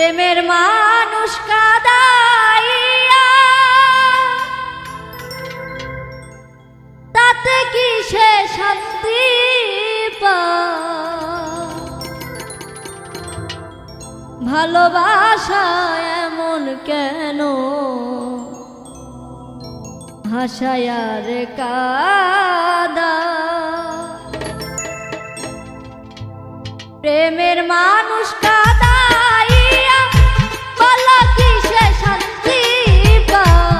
প্রেমের মানুষ কাদাইয়া তাতে কি সে শান্তি পায়? ভালোবাসা এমন কেন হাসায়া রে কাদা? প্রেমের মানুষ কাদাইয়া বলো কি সে শান্তি পায়?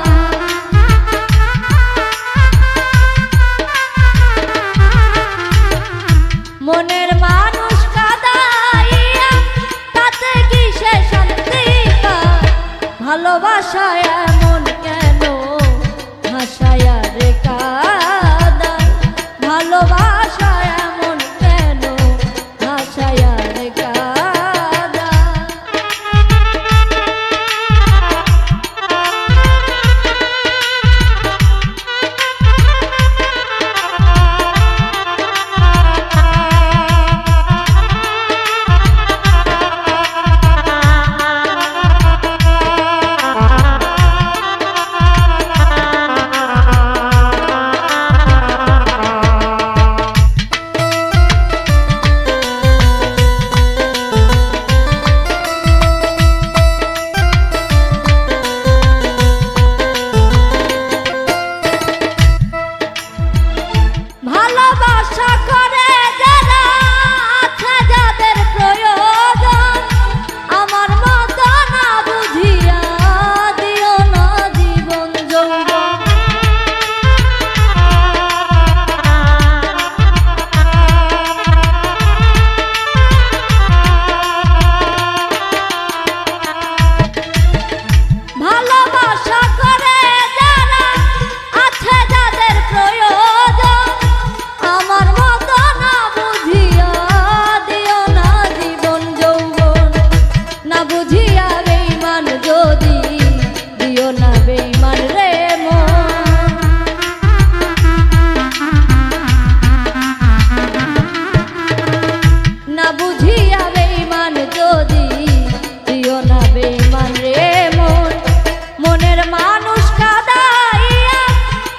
মনের মানুষ কাদাইয়া তাতে কি সে শান্তি পায়? ভালোবাসা এমন কেন হাসায়া রে কাদা? ভালোবাসা এমন কেন হাসায়া রে কাদা? ভালোবাসা করে যারা আছে যাদের প্রয়োজন, আমার মতো না বুঝিয়া দিও না জীবন যৌবন। ভালোবাসা করে যারা আছে যাদের প্রয়োজন, আমার মতো না বুঝিয়া দিও না জীবন যৌবন। না বুঝিয়া বেঈমান যদি দিও না বেঈমান রে মন। না বুঝিয়া বেঈমান যদি দিও না বেঈমান রে মন। মনের মানুষ কাদাইয়া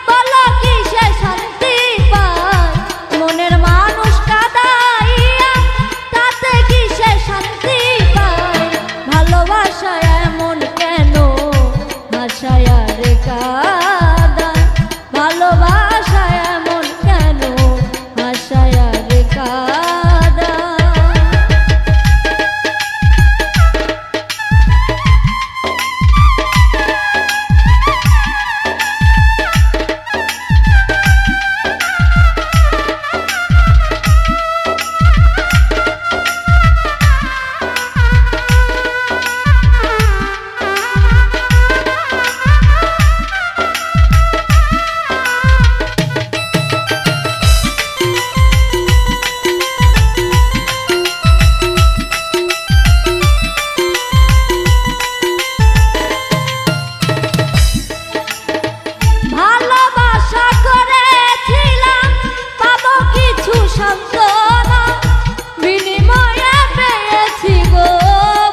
বলো কি সে শান্তি পায়? মনের মানুষ কাদাইয়া তাতে কি সে শান্তি পায়? ভালোবাসা এমন কেন হাসায়া রে কাদা? ভালোবাসা এমন কেন হাসায়া রে কাদা? ভালোবাসা করেছিলাম পাবো কিছু সান্ত্বনা, বিনিময়ে পেয়েছি গো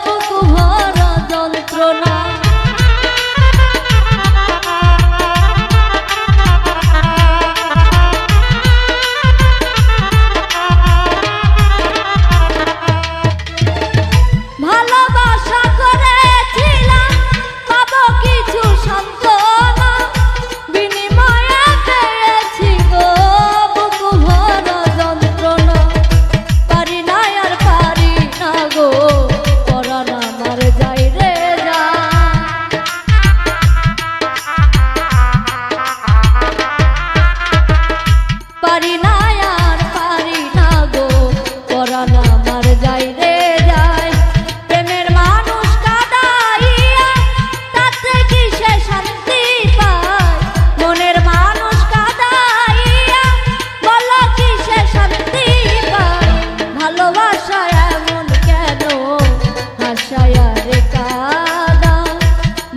বুক ভরা যন্ত্রণা। ভালোবাসা করেছিলাম পাবো কিছু সান্ত্বনা, বিনিময়ে পেয়েছি গো বুক ভরা যন্ত্রণা। পারি না আর পারি না গো পরাণ আমার যাই রে যায়। পারি না আর পারি না গো পরাণ আমার যাই রে যায়। প্রেমের মানুষ কাদাইয়া তাতে কি সে শান্তি পায়? মনের মানুষ কাদাইয়া বলো কি সে শান্তি পায়? ভালোবাসা এমন কেন হাসায়া রে কাদা?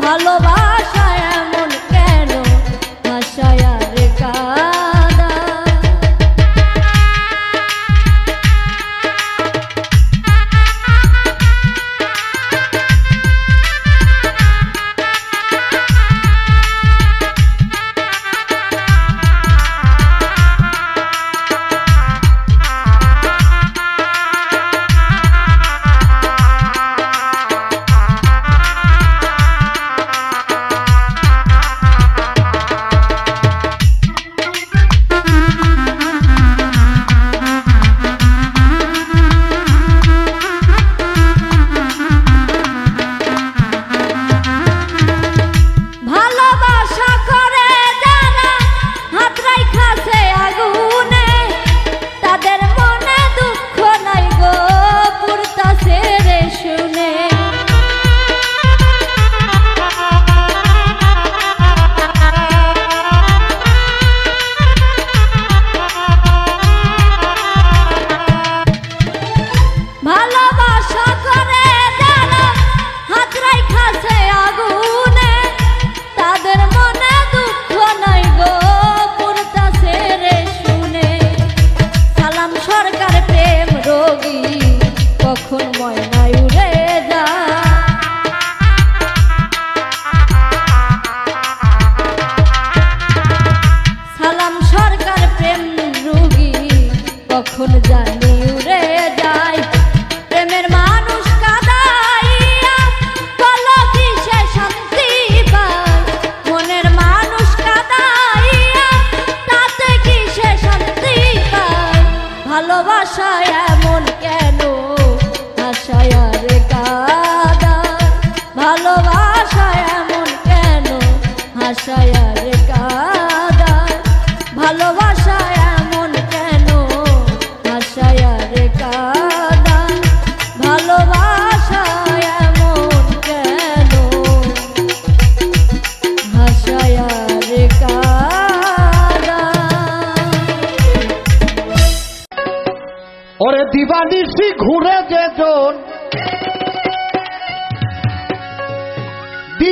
ভালোবাসা এমন কেন হাসায়া রে কাদা?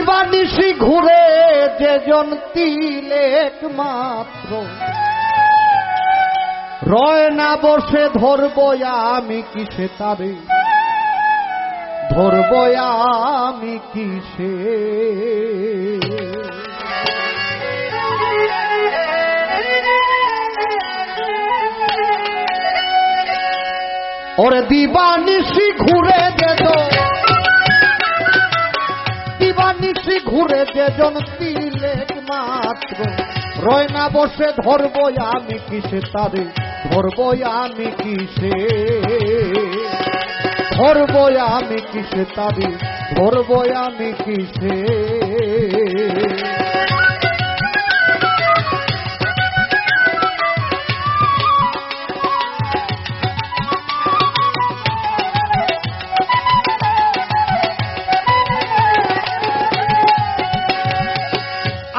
দিবানিশি ঘুরে যেজন তিলেক মাত্র রয় না বসে ধরব আমি কিসে তারে ধরব আমি কিসে ওরে দিবানিশি ঘুরে যেত দিবানিশি ঘুরে যেজন তিলেক মাত্র রয় না বসে ধরব আমি কিসে তারে ধরব আমি কিসে ধরব আমি কিসে তারে ধরব আমি কিসে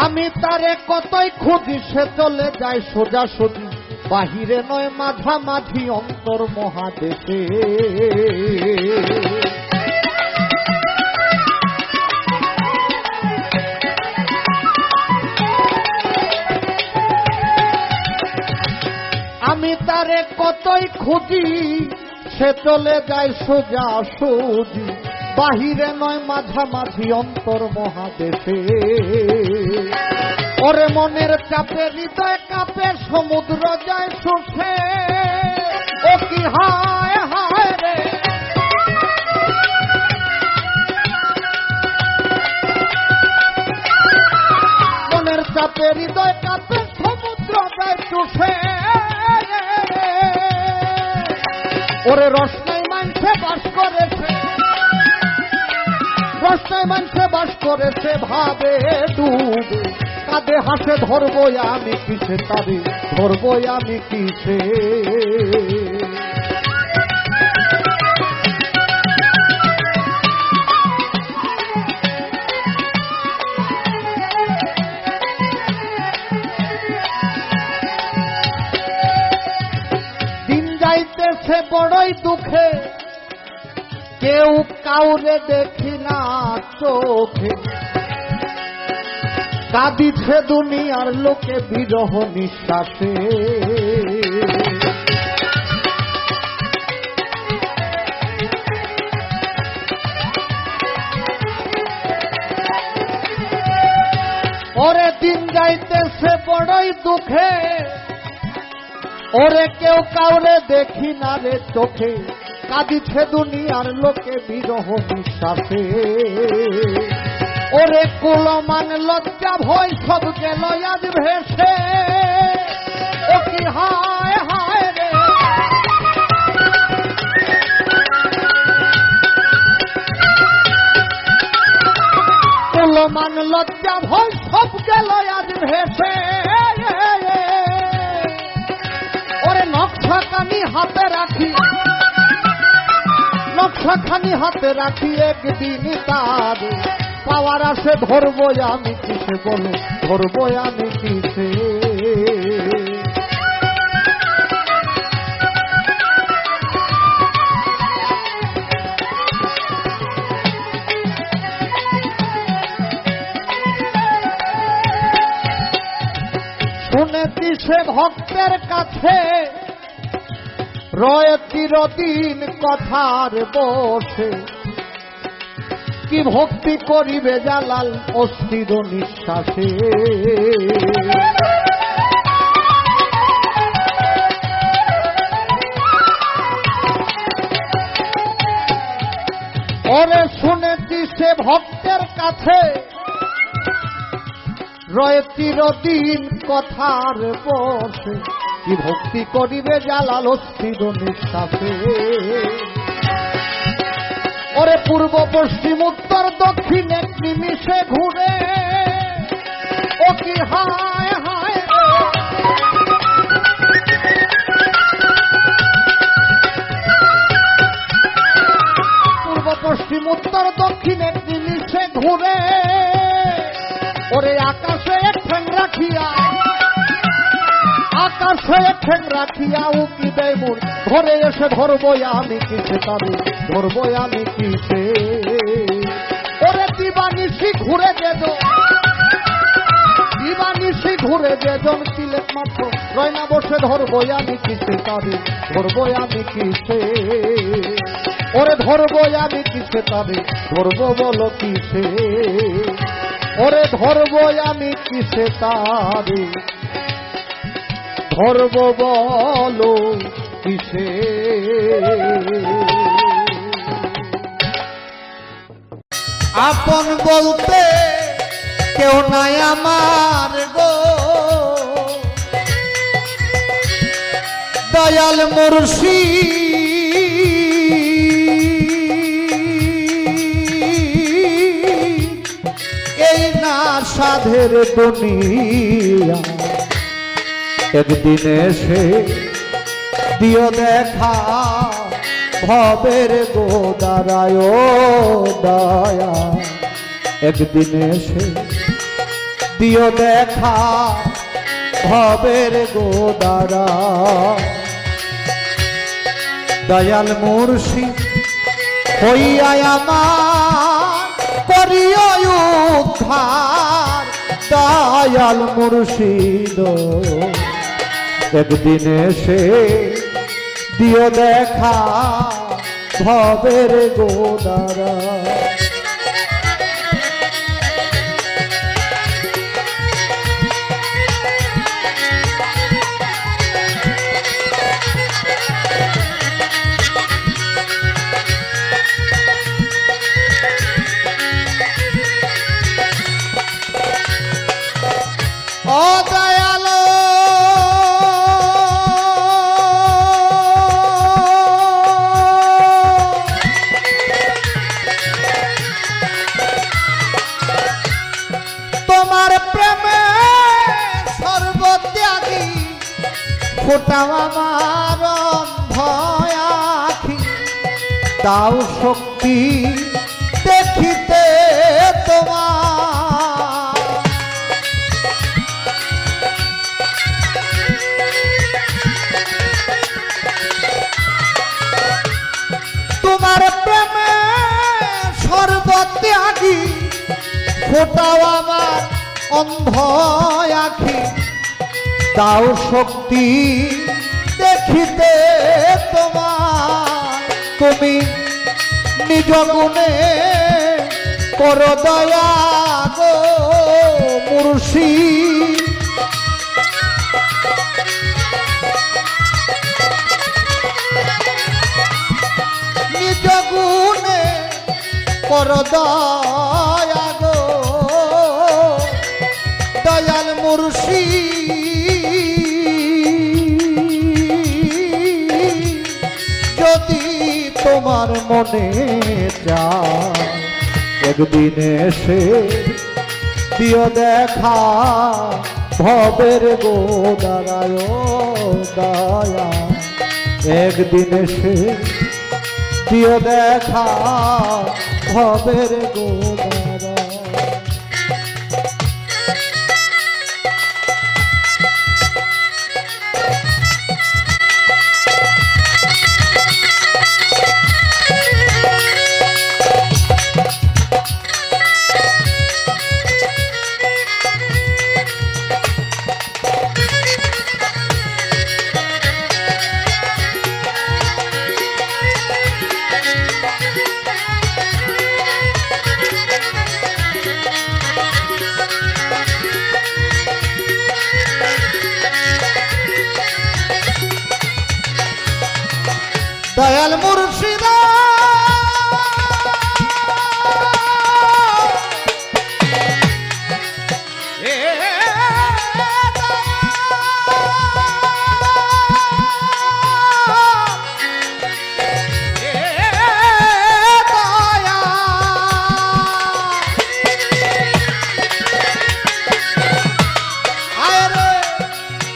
আমি তারে কতই খুঁজি সে চলে যায় সোজাসুজি বাহিরে নয় মাঝামাঝি অন্তর মহাদেশে আমি তারে কতই খুঁজি সে চলে যায় সোজাসুজি বাহিরে নয় মাঝামাঝি অন্তর মহাদেশে ওরে মনের চাপে হৃদয় কাপে সমুদ্র যায় শুষে ও কি হায় হায় রে মনের চাপে হৃদয় কাপে সমুদ্র যায় শুষে ওরে রসনাই মানছে বাস করেছে রসনাই মানছে বাস করেছে ভাবে ডুবে কাঁদে হাসে ধরব আমি কিসে তারে ধরব আমি কিসে দিন যাইতেছে বড়ই দুঃখে কেউ কাউরে দেখি না চোখে কাঁদিছে দুনিয়ার লোকে বিরহ নিঃশ্বাসে ওরে দিন যাইতেছে বড়ই দুঃখে ওরে কেউ কাউরে দেখি না রে চোখে কাঁদিছে দুনিয়ার লোকে বিরহ নিঃশ্বাসে ওরে কুলমান লজ্জা ভয় সব গেল আজ ভেসে ও কি হায় হায় রে কুলমান লজ্জা ভয় সব গেল আজ ভেসে ওরে নকশাখানি হাতে রাখি নকশাখানি হাতে রাখি একদিন তার পাওয়ার আসে ধরব আমি কিসে বলো ধরব আমি কিসে শুনেছি সে ভক্তের কাছে রয় চিরদিন কথার বসে কি ভক্তি করিবে জালাল অস্থির নিঃশ্বাসে ওরে শুনেছি সে ভক্তের কাছে রয়ে চিরদিন কথার বসে কি ভক্তি করিবে জালাল অস্থির নিঃশ্বাসে ওরে পূর্ব পশ্চিম উত্তর দক্ষিণে নিমিষে ঘুরে ও কি হায় হায় পূর্ব পশ্চিম উত্তর দক্ষিণে নিমিষে ঘুরে ওরে আকাশে এক ঠ্যাং রাখিয়া আকাশে এক ঠ্যাং রাখিয়া উকি দেয় মন ধরে এসে ধরবো আমি কিসে তারে ধরবো আমি কিসে ওরে দিবানিশি ঘুরে তিলেক মাত্র, রয় না বসে ধরবো আমি কিসে তারে, ধরবো আমি কিসে, ওরে ধরবো আমি কিসে তারে, ধরবো বলো কিসে, ওরে ধরবো আমি কিসে তারে, ধরবো বলো কিসে। আপন বলতে কেউ নাই আমার গো, দয়াল মুর্শিদ এই না সাধের দুনিয়া, একদিন এসে দিও দেখা ভবের গোদারায় দয়া, একদিন এসে দিও দেখা ভবের গোদারা। দয়াল মুর্শিদ হইয়া আমার করিও উদ্ধার, দয়াল মুর্শিদ একদিন এসে দিও দেখা ভবের গোদারা। ও দয়ালো তোমার প্রেমে সর্বত্যাগী ফোটাও আমার অন্ধ আখি, দাও শক্তি দেখিতে তোমার, তোমার প্রেমে সর্বত্যাগী ফোটাও আমার অন্ধ আখি, দাও শক্তি দেখিতে তোমার, তুমি নিজ গুণে করো দয়া গো মুর্শিদ, নিজ গুণে করো দয়া গো দয়াল মুর্শিদ, যদি তোমার মনে চায় একদিন এসে দিও দেখা ভবের গোদারায় দয়া, একদিন এসে দিও দেখা ভবের গোদারা। দয়াল মুর্শিদ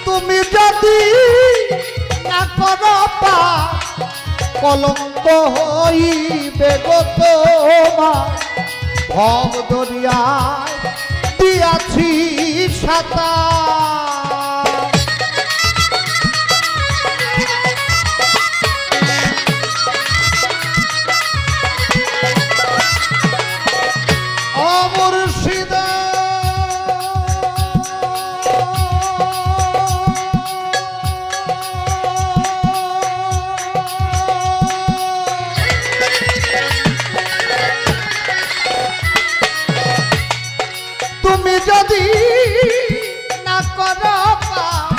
তুমি যদি না করো পা কলঙ্ক হইবে গো তোমার, ভব দরিয়ায় দিয়াছি সাঁতার, ও মুর্শিদ যদি না করো পাপ,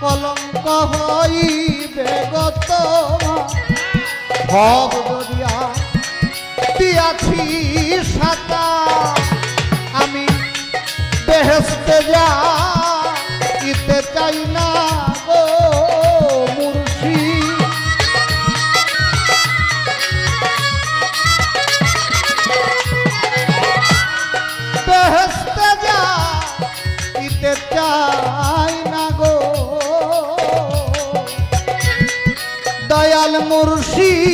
কলঙ্ক হইবে গো তোমার। ভব দরিয়া দিয়াছি সাঁতার, আমি বেহেশতে যাইতে চাই না গো মুর্শিদ। বেহেশতে যাইতে চাই না গো দয়াল মুর্শিদ।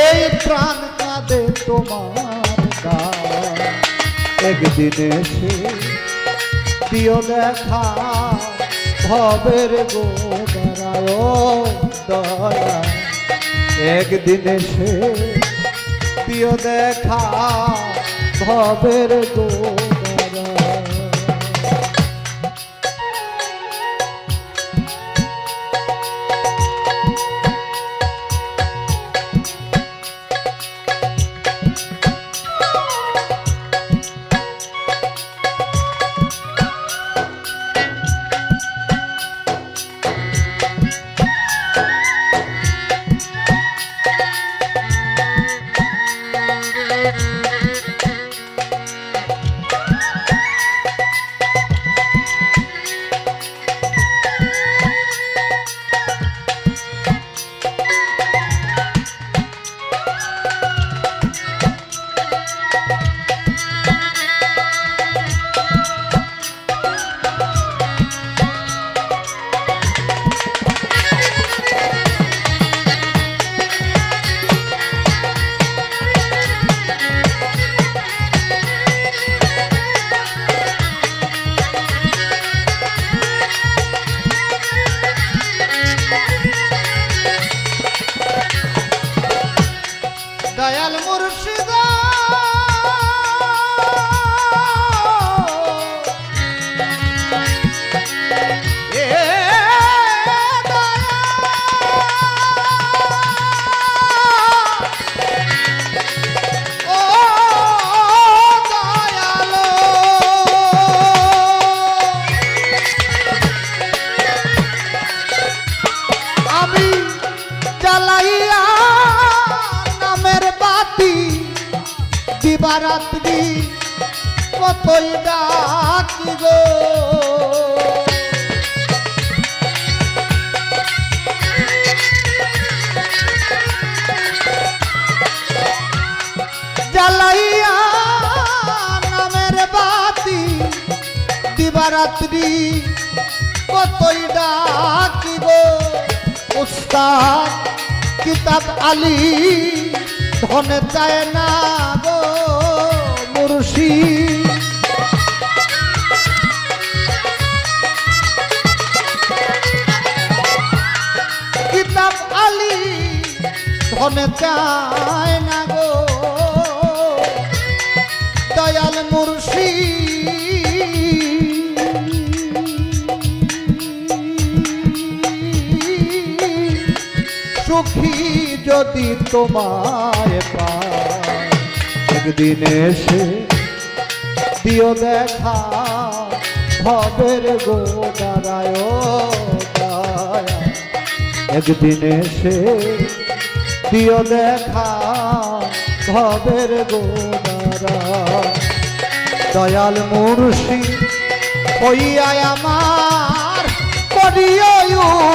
এই প্রাণ কাঁদে তোমার গান, একদিন এসে দিও দেখা ভবের গোদারায় দয়া। একদিন এসে দিও দেখা ভবের গোদারায়। দয়াল মুর্শিদ আমি জ্বালাইয়া নামের বাতি দিবারাত্রি কতই ডাকি গো। জ্বালাইয়া নামের বাতি দিবারাত্রি কতই ডাকি গো। উস্তাদ কিতাব আলী ধনে চায় না গো মুর্শিদ। কিতাব আলী ধনে চায় না গো দয়াল মুর্শিদ। সুখী যদি তোমায় পায়, একদিন এসে দিও দেখা ভবের গোদারায় দয়া। একদিন এসে দিও দেখা ভবের গোদারায় দয়াল মুর্শিদ। হইয়া আমার করিও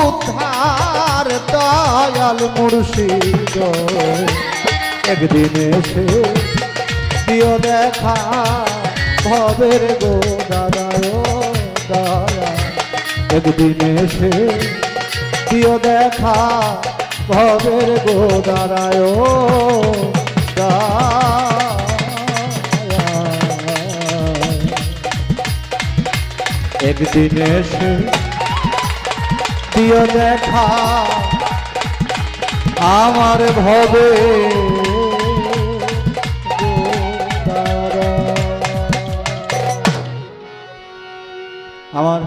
উদ্ধার দয়াল মুর্শিদ। একদিন এসে দিও দেখা ভবের গোদারায় দয়া। একদিন এসে দিও দেখা ভবের গোদারায় দয়া। একদিন এসে দিও দেখা আমার ভবে আমার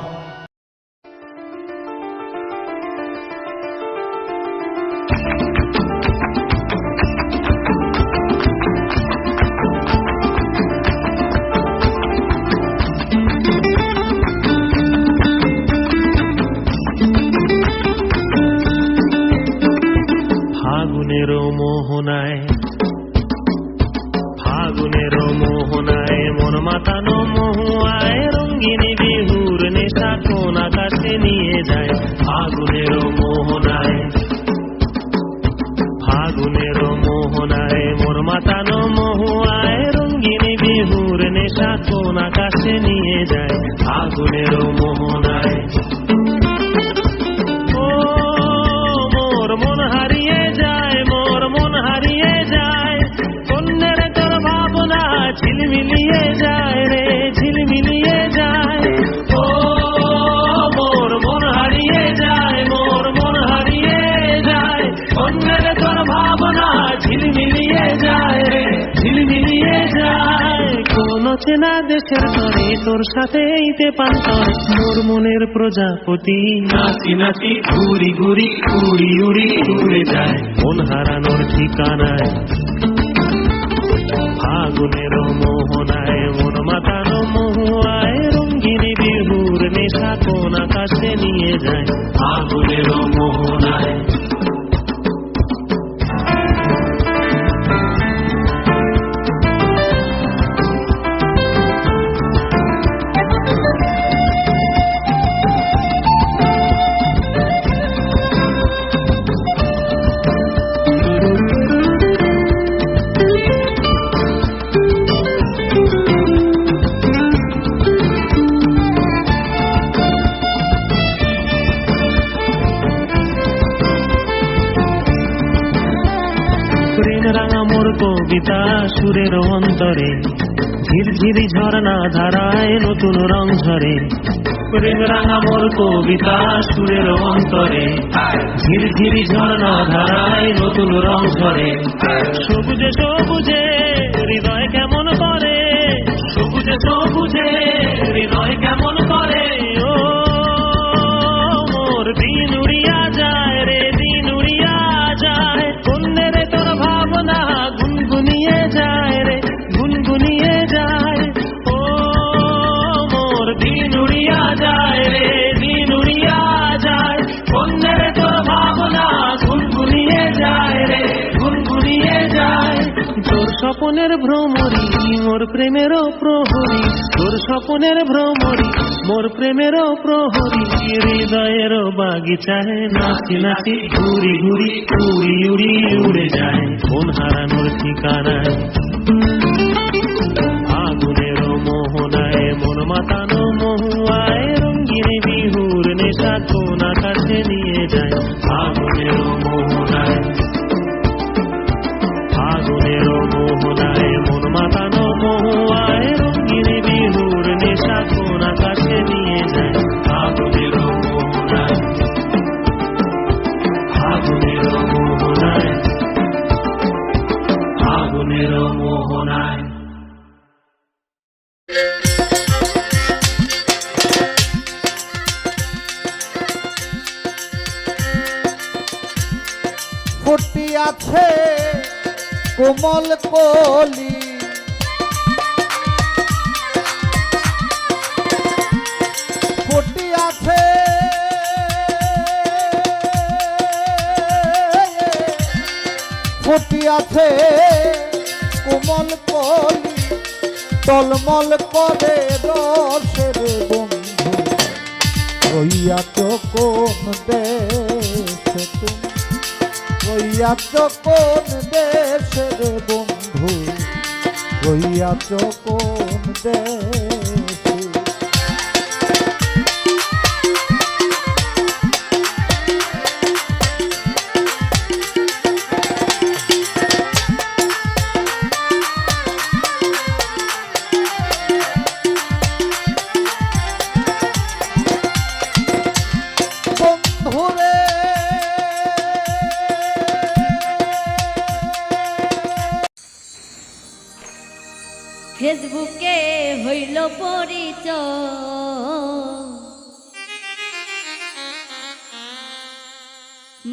ফাগুনের মোহনায়, ফাগুনের মোহনায় মন মাতানো মহুয়ায় রঙ্গিনী বিহুর নেশা কোন আকাশে নিয়ে যায়। ফাগুনের মোহনায়, ফাগুনের মোহনায় মন মাতানো মহুয়ায় রঙ্গিনী বিহুর নেশা কোন আকাশে নিয়ে যায়। ফাগুনের মোহনায় ও মোর মন হারিয়ে যায়, মোর মন হারিয়ে যায়, কন্যের তোর ভাবনা ঝিলমিলিয়ে যায় রে, ঝিলমিলিয়ে যায়। ও মোর মন হারিয়ে যায়, মোর মন হারিয়ে যায়, কন্যের তোর ভাবনা ঝিলমিলিয়ে যায় রে, ঝিলমিলিয়ে যায়। কোন চেনা দেশের তরে তোর সাথে এইতে পান্তর, মোর মনের প্রজাপতি নাচি নাচি ঘুরি ঘুরি উড়ি উড়ি উড়ে যায় মন হারানোর ঠিকানায়। ফাগুনের মোহনায় মন মাতানো মহুয়ায় রঙ্গিনী বিহুর নেশা কোন আকাশে নিয়ে যায়। ফাগুনের মোহনায় কবিতা সুরের অন্তরে ঝিরঝিরি ঝর্ণা ধারায় নতুন রং ঝরে। প্রেম রাঙা মোর কবিতা সুরের অন্তরে ঝিরঝিরি ঝর্ণা ধারায় নতুন রং ঝরে। সবুজে সবুজে হৃদয় কেমন করে, সবুজে সবুজে হৃদয় কেমন করে। ও মোর দিন উড়িয়া যায় রে, দিন উড়িয়া যায়, কন্যের তোর ভাবনা গুনগুনিয়ে যায় রে, গুনগুনিয়ে যায়। ও মোর দিন উড়িয়া যায় রে, দিন উড়িয়া যায়, কন্যের তোর ভাবনা গুনগুনিয়ে যায় রে, গুনগুনিয়ে যায়। তোর স্বপনের ভ্রমরি মোর প্রেমেরও প্রহরী, তোর স্বপনের ভ্রমরি মোর প্রেমেরও প্রহরী। হৃদয়ের বাগিচায় নাচি নাচি ঘুরি ঘুরি উড়ি উড়ি উড়ে যায় মন হারানোর ঠিকানায়। ফাগুনের মোহনায় মন মাতানো মহুয়ায় রঙ্গিনী বিহুর নেশা কোন আকাশে নিয়ে যায়। ফাগুনের মোহনায়, ফাগুনের মোহনায় মন মাতানো মহুয়ায় রঙ্গিনী বিহুর নেশা কোন আকাশে নিয়ে যায়। ফাগুনের মোহনায়, ফাগুনের মোহনায়, ফাগুনের মোহনায়। ফুটিয়াছে কোমল কলি, ফুটিয়াছে ফুটিয়াছে কোমল কলি, টলমল করে রসের বন্ধু, রইয়াছ কোন দেশে তুমি, রইয়াছ কোন দেশের বন্ধু, রইয়াছ কোন দেশে। বন্ধুরে ফেসবুকে হইল পরিচয়,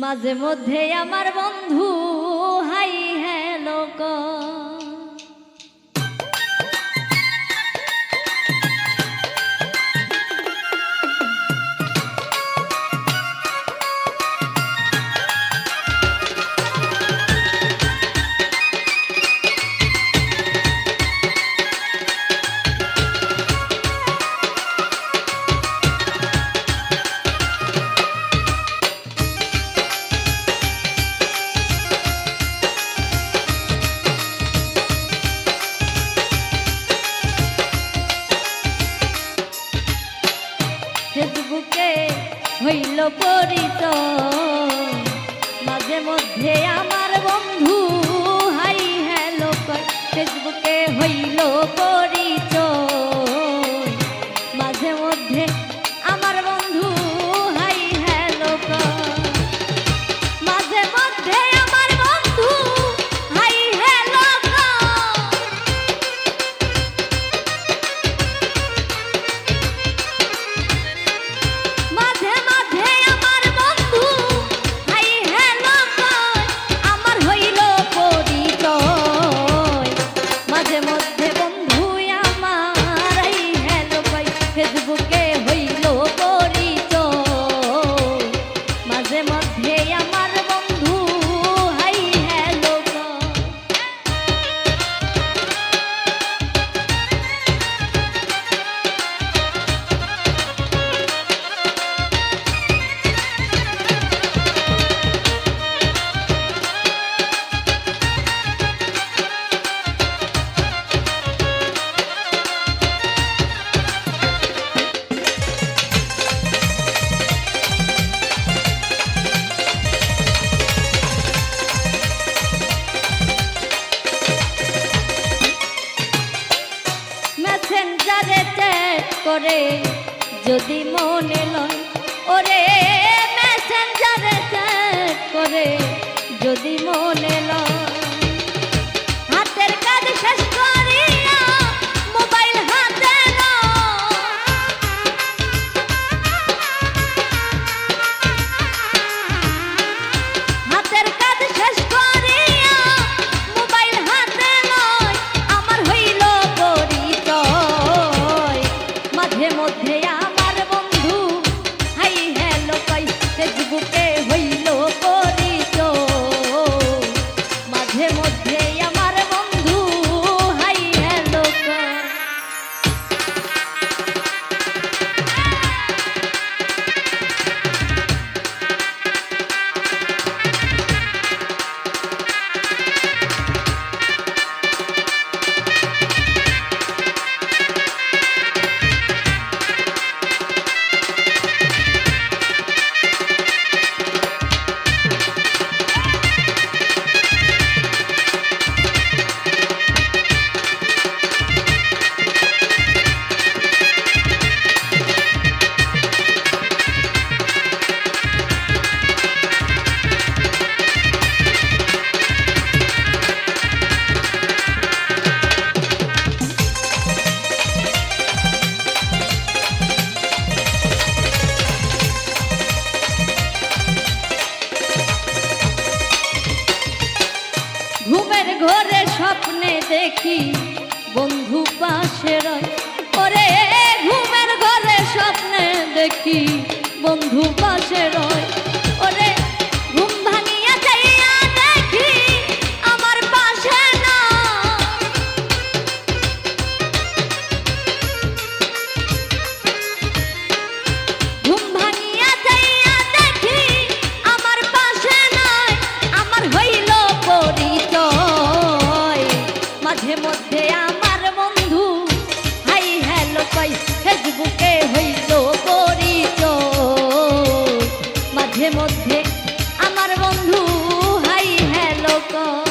মাঝে মধ্যে আমার বন্ধু হাই হ্যালো কয়। মধ্যে আমার বন্ধু হাই হ্যালো কয়। মেসেঞ্জারে চ্যাট করে যদি মনে লয়, ওরে মেসেঞ্জারে চ্যাট করে যদি মনে লয়, হাতের কাজ শেষ করিয়া মোবাইল হাতে লয়, হাতের কাজ শেষ করিয়া মোবাইল হাতে লয়, আমার হইল পরিচয়। মাঝে মধ্যে আমার বন্ধু হাই হ্যালো কয়, ফেসবুকে হইল পরিচয়। মাঝে মধ্যে আমার বন্ধু হাই হ্যালো কয়। ঘুমের ঘরে স্বপ্নে দেখি বন্ধু পাশে রয়, ওরে ঘুমের ঘরে স্বপ্নে দেখি বন্ধু পাশে রয়, ওরে ঘুম ভাঙিয়া যাইয়া দেখি আমার পাশে না, ঘুম ভাঙিয়া যাইয়া দেখি আমার পাশে নাই, আমার হইল পরিচয়। মাঝে মধ্যে আমার বন্ধু হাই হ্যালো কয়, ফেসবুকে হইল পরিচয়। মাঝে মধ্যে আমার বন্ধু হাই হ্যালো কয়।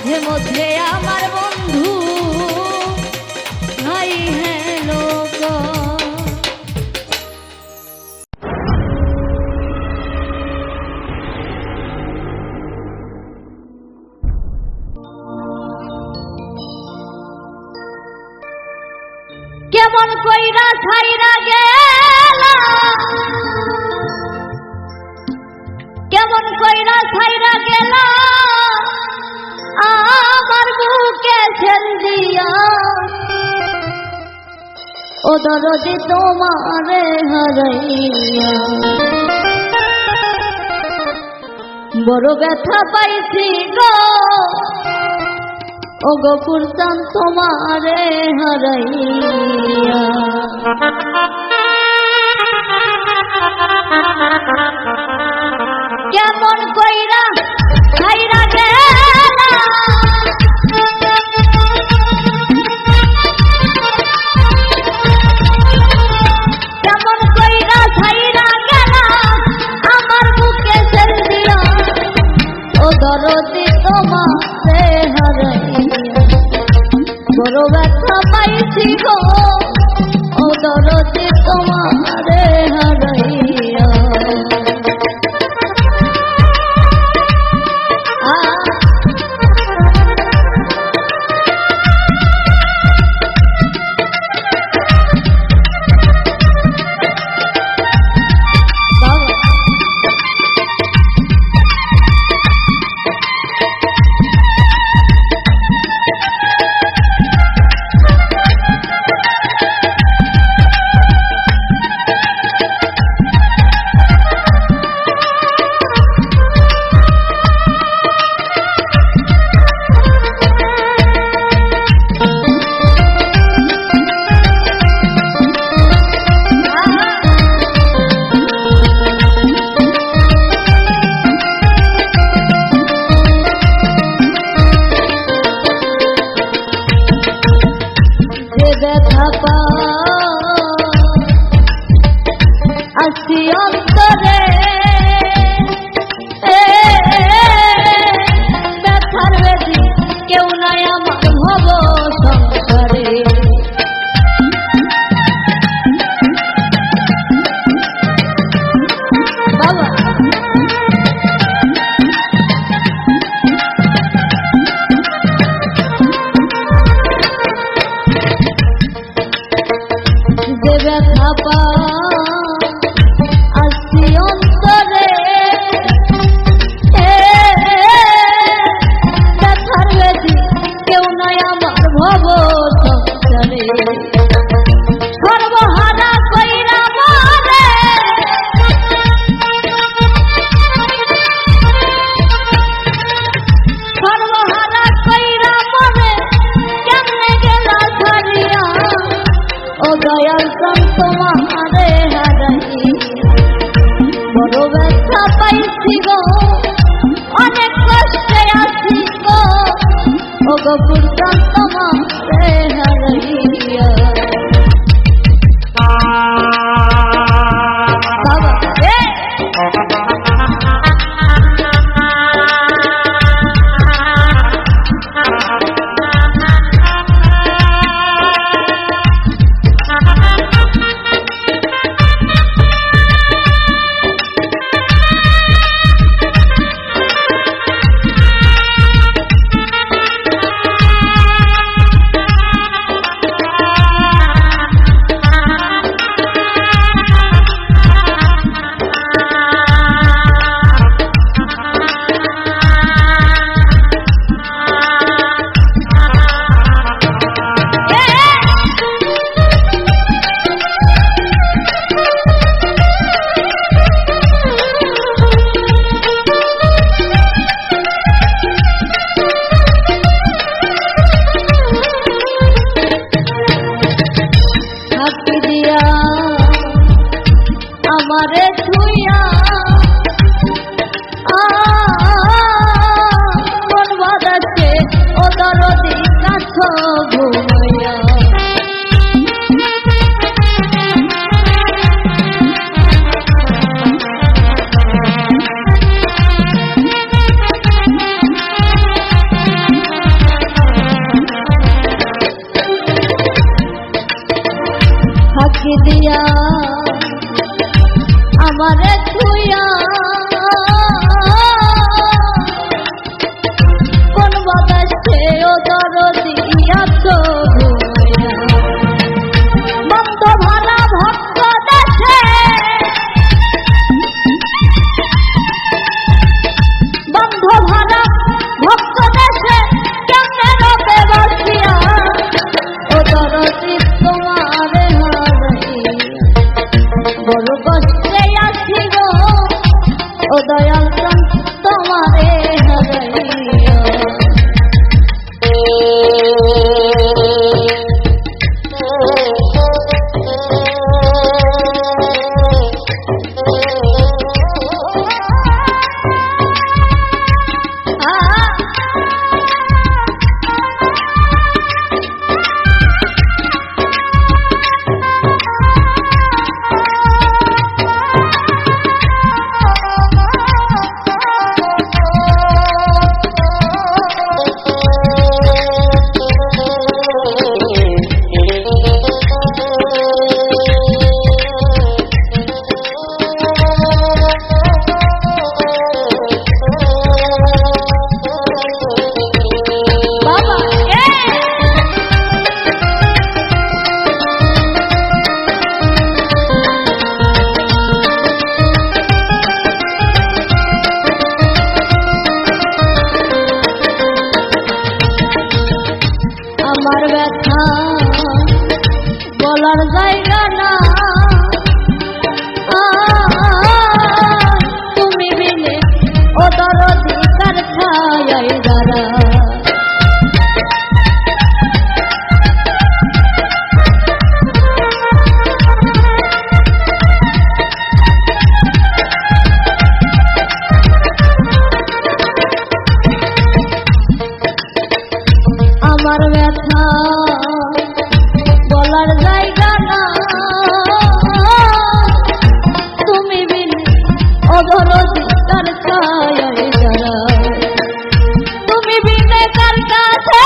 মাঝে মধ্যে আমার বন্ধু হাই হ্যালো কেমন কইরা ছাইরা গেলা কেমন কইরা ছাইরা গেলা আমার বুকে ছেল দিয়া ও দরদি তোমারে হারাইয়া বড় ব্যথা পাইছি গো ও গপুর চান তোমারে হারাইয়া কেমন কইরা ছাইরা গেলা কেমন কইরা ছাইরা গেলা আমার বুকে ছেল দিয়া ও দরদি তোমারে হারাইয়া বড় ব্যথা পাইছি গো ও দরদি তোমারে হারাইয়া আসি অন্তরে ব্যথার বেদি কেউ নাই আমার ভব সংসারে বাবা যে ব্যথা পা আসি অন্তরে ব্যথার বেদি কেউ নাই আমার ভব সংসারে সর্বহারা কইরা বলে সর্বহারা কইরা বলে কেমনে গেলা ছাড়িয়া ও দয়াল চান তোমারে হারাইয়া বড় ব্যথা পাইছি গো অনেক কষ্টে আছি গো ও গপুর চান তোমারে হারাইয়া বাবা আমারে ছুইয়া মন বাদাচ্ছে ও দরদি কাছ ঘুমাইয়া থুইয়া কোন বাতাসে ও দরদি আছো ভুইয়া বন্ধ ভালা ভক্ত দেশে বন্ধ ভালা ভক্ত দেশে কেমনে রবে বসিয়া ও দরদি তোমারে হারাইয়া বড় কষ্টে আছি গো ও দয়াল প্রাণ তোমারে হারাইয়া আমার ব্যথা বলার জায়গা না তুমি বিনে ও দরদি কার ছায়ায় দাঁড়া আমার ব্যথা বলার জায়গা না তুমি বিনে অধরদি কার ছায়ায় দাঁড়া তুমি বিনে কার কাছে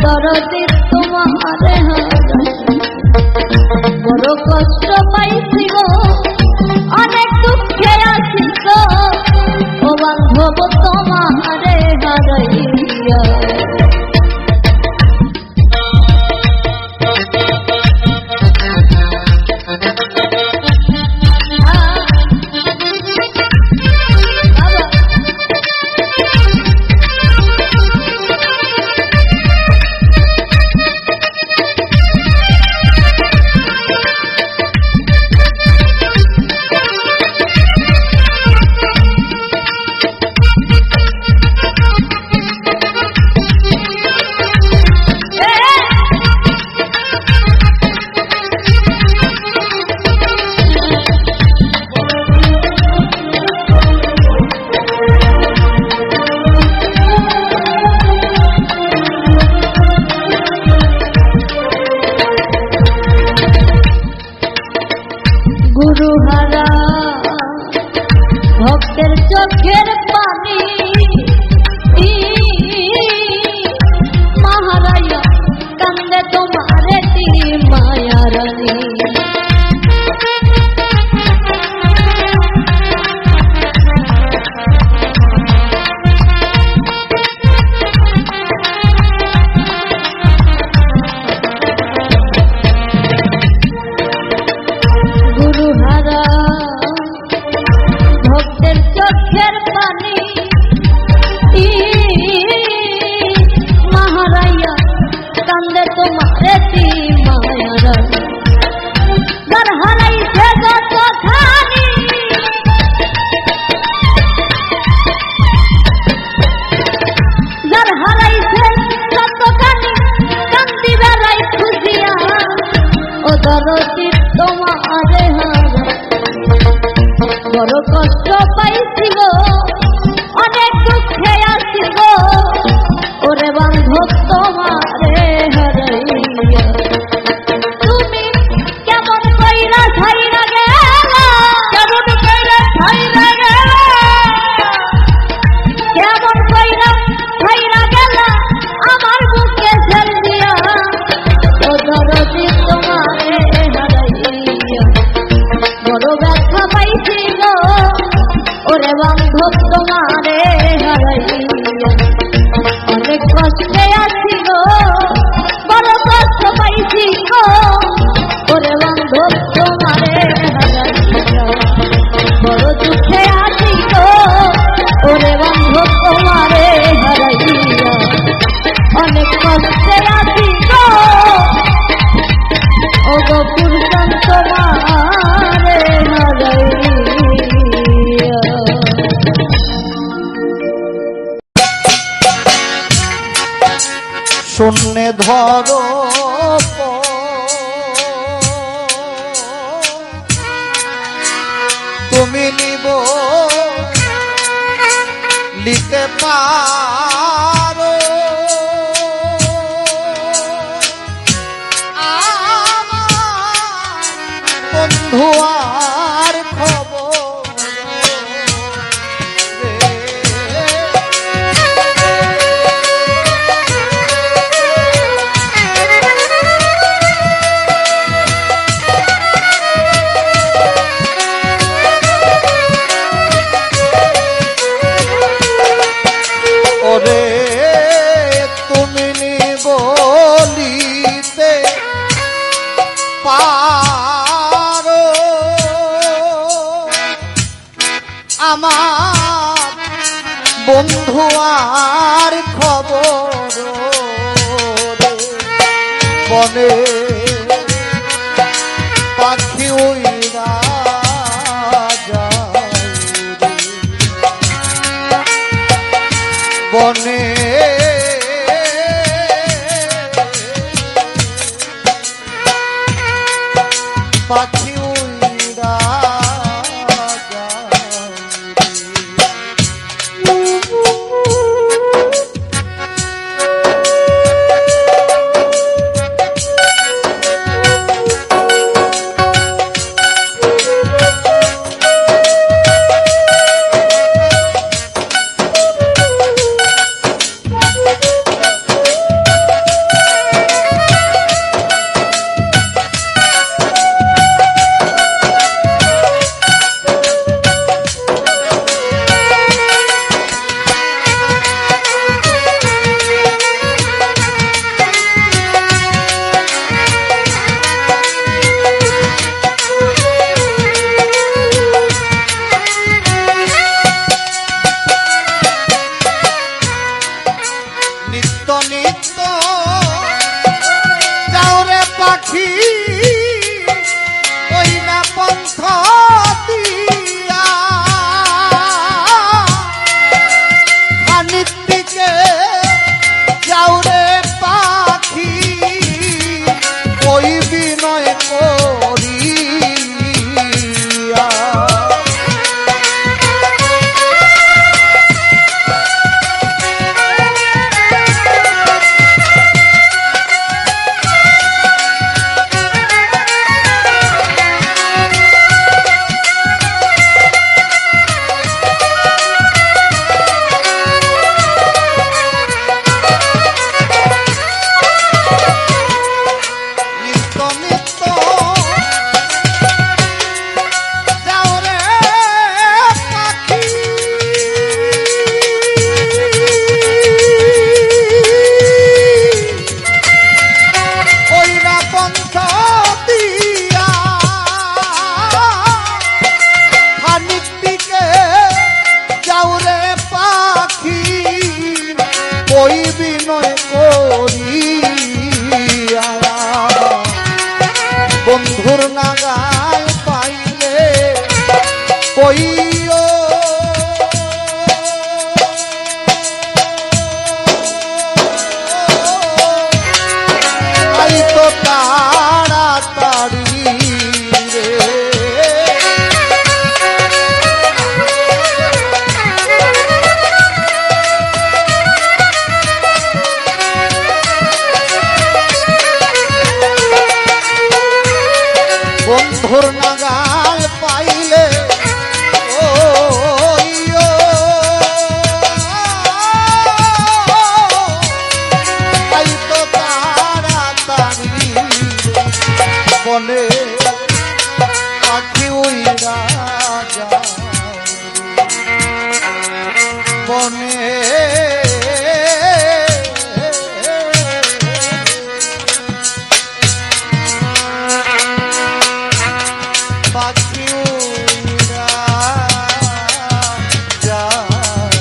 দরদি তোমারে বড় কষ্ট পাইছি গো অনেক দুঃখে আছি গো ও বান্ধব তোমারে হারাইয়া গুরুহারা ভক্তের চোখের পানি মহারায়া কান্দে তোমারে মায়া রানী ভক্তের চোখের পানি মহারায়া কান্দে তোমারে মায়া রানী যার হারাইছে যতখানি যার হারাইছে যতখানি কান্দি বেড়াই খুঁজিয়া ও দরদি তোমারে হারা বড় কষ্ট পাইছি গো অনেক কষ্টে আছি গো ও গো পুরুষম তোমারে হারাইয়া। শূন্যে ধরো তুমি নিব লিখতে পারো আমার বন্ধু আর খবর ওরে তুমি বলিতে পারো আমার বন্ধু আর খবর বনে পাখি উইরা বনে পাখি উড়া বন্ধুর নাগাল পাইলে কইও আই তো তাড়াতাড়ি বন্ধুর নাগাল পাইলে ও তাই তো তাড়াতাড়ি বলে পাখি উইরা যায় বনে পাখি উড়া যায়।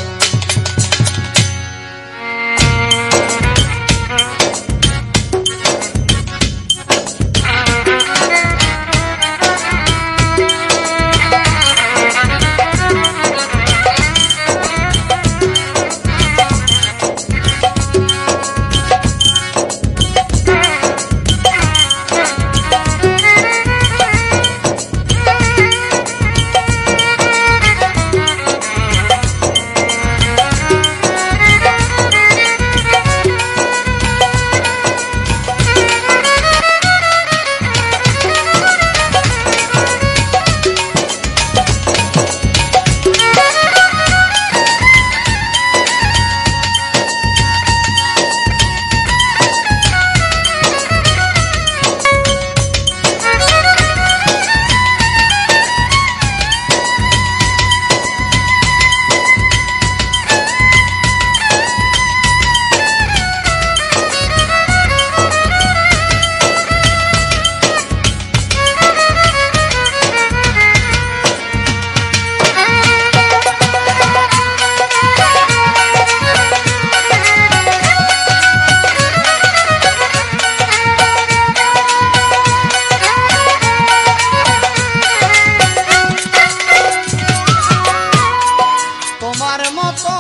মতো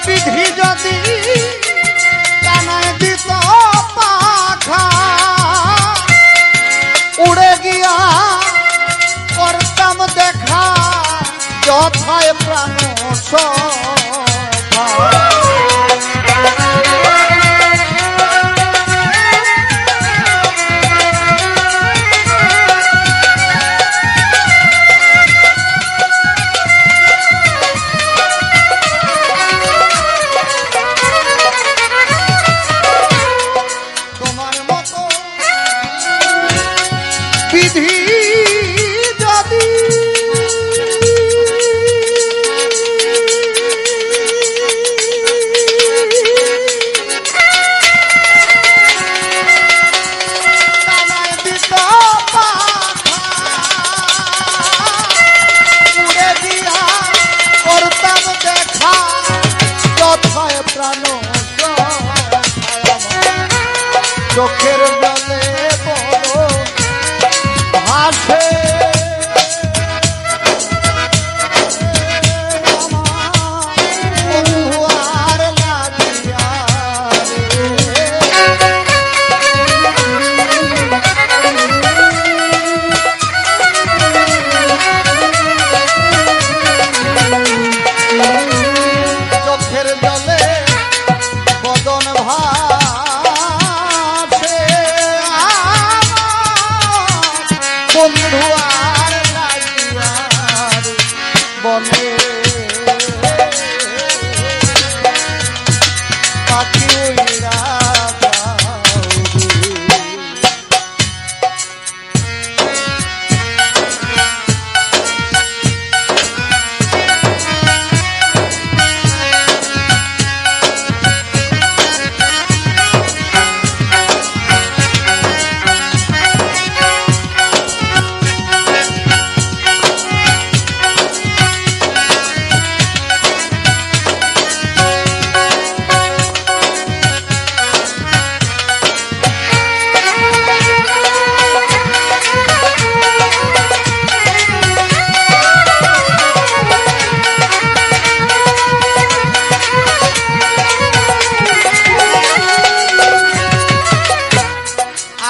বিধি যদি জানায় দিত পাখা, উড়ে গিয়া করতাম দেখা যথায় প্রাণ সভা। তোমার মতো বিধি যদি জানায় দিত পাখা, উড়ে দিয়া করতাম দেখা যথায় প্রাণ চোখের জলে বড় ভাসে বন্ধুয়ার লাগিয়া চোখের জলে বদন ভাসে বন্ধু আর লাগিয়ার বনে পাখি উইরা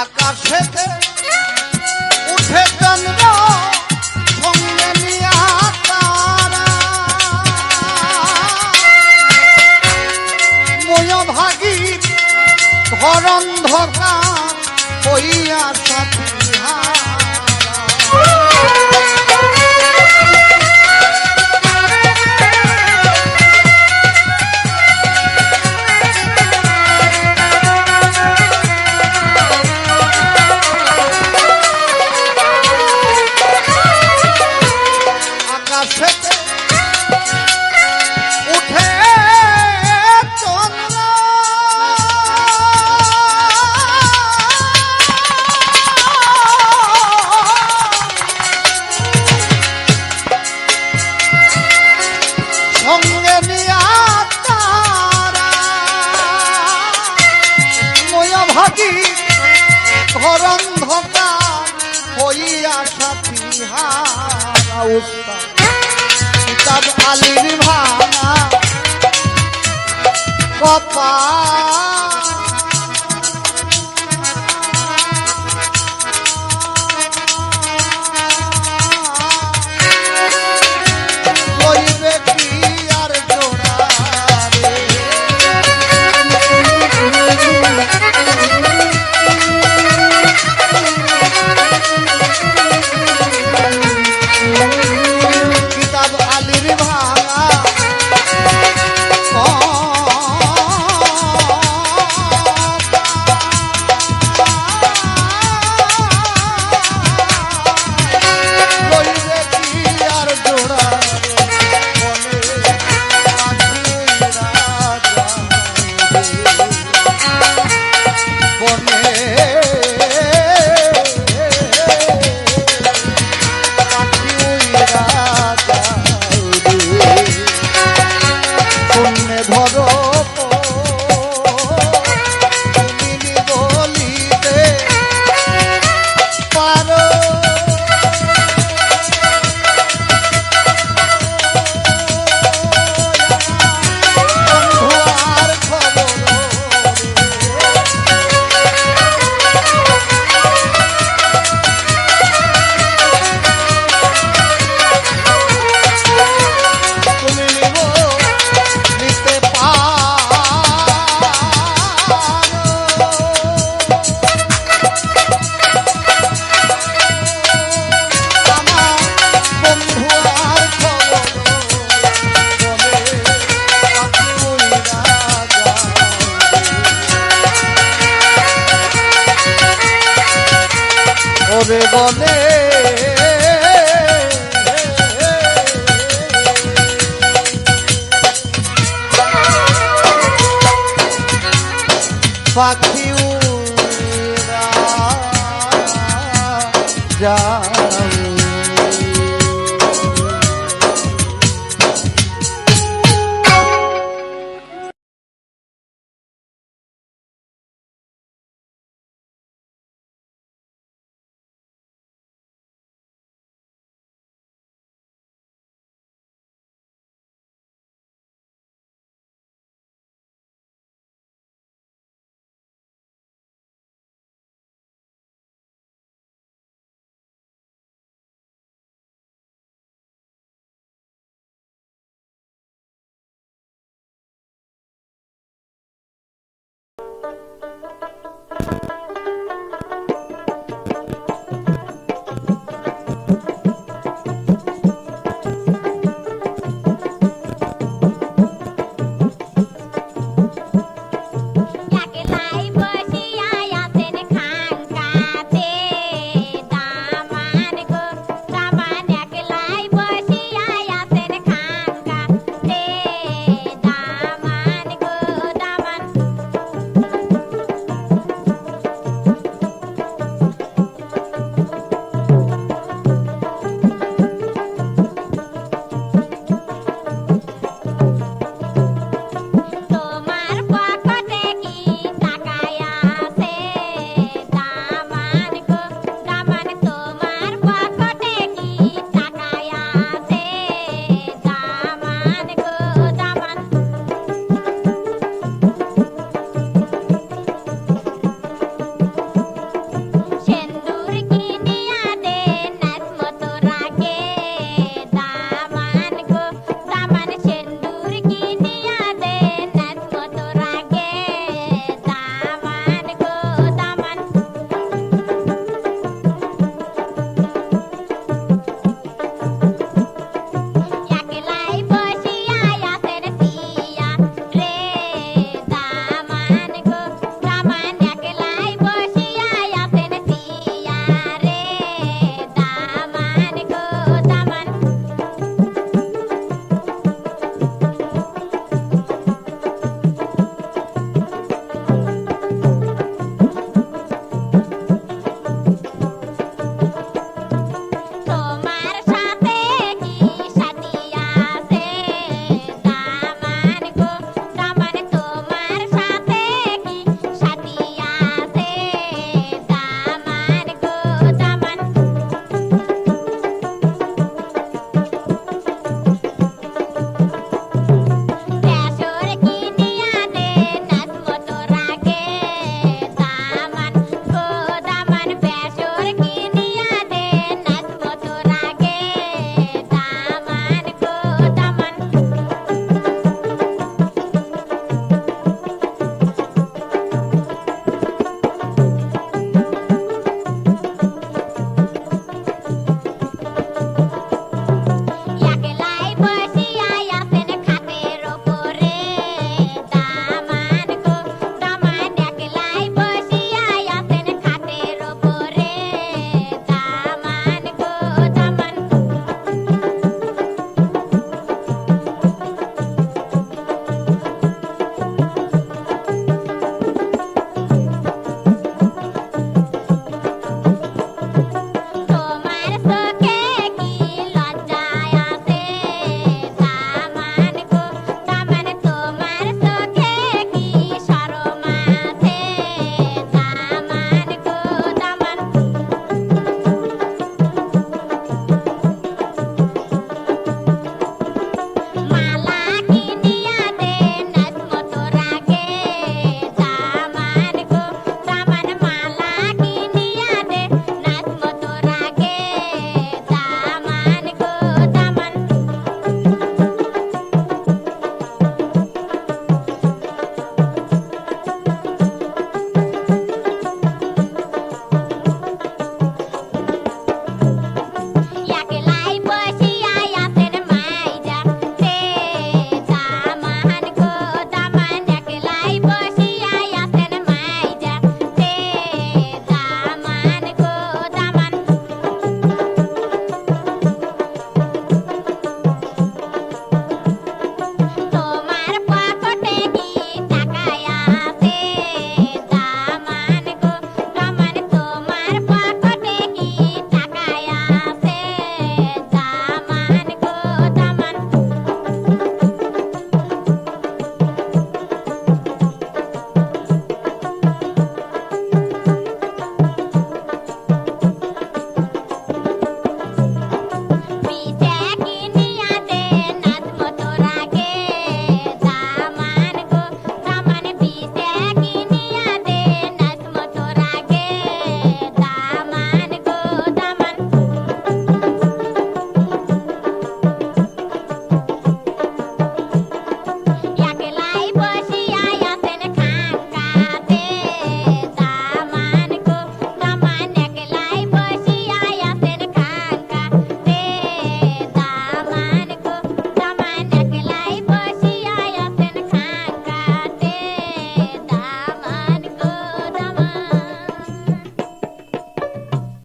আকাশেতে উঠে চন্দ্র সঙ্গে নিয়া তারা, ময় ভাগী ঘর অন্ধকার হইয়া সাথী আকাশেতে উঠে চন্দ্র সঙ্গে নিয়া তারা, ময় ভাগী ঘর অন্ধকার হইয়া সাথী হারা উস্তাদ কিতাব আলীর ভাঙা কপাল কইবে কি আর জোড়া রে। কিতাব আলীর ভাঙা যাবে বলে পাখি উড়া যায়